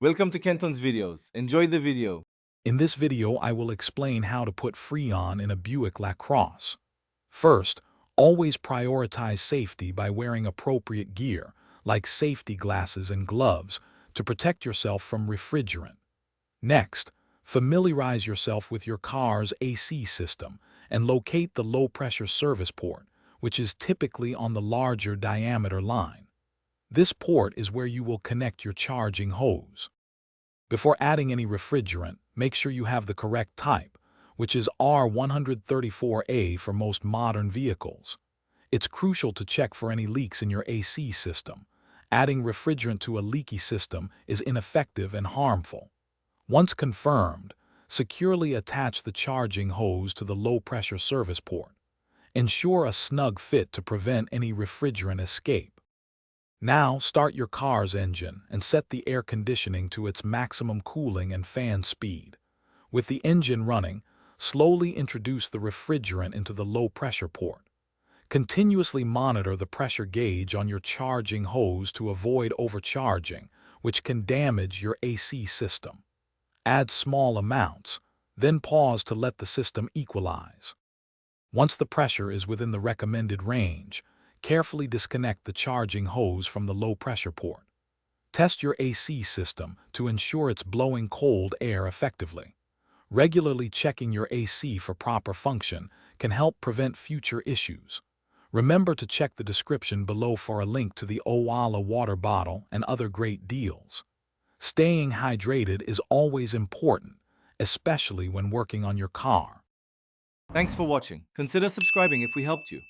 Welcome to Kenton's videos. Enjoy the video. In this video, I will explain how to put Freon in a Buick Lacrosse. First, always prioritize safety by wearing appropriate gear, like safety glasses and gloves, to protect yourself from refrigerant. Next, familiarize yourself with your car's AC system and locate the low-pressure service port, which is typically on the larger diameter line. This port is where you will connect your charging hose. Before adding any refrigerant, make sure you have the correct type, which is R134A for most modern vehicles. It's crucial to check for any leaks in your AC system. Adding refrigerant to a leaky system is ineffective and harmful. Once confirmed, securely attach the charging hose to the low-pressure service port. Ensure a snug fit to prevent any refrigerant escape. Now start your car's engine and set the air conditioning to its maximum cooling and fan speed. With the engine running, slowly introduce the refrigerant into the low-pressure port. Continuously monitor the pressure gauge on your charging hose to avoid overcharging, which can damage your AC system. Add small amounts, then pause to let the system equalize. Once the pressure is within the recommended range, carefully disconnect the charging hose from the low-pressure port. Test your AC system to ensure it's blowing cold air effectively. Regularly checking your AC for proper function can help prevent future issues. Remember to check the description below for a link to the Owala water bottle and other great deals. Staying hydrated is always important, especially when working on your car. Thanks for watching. Consider subscribing if we helped you.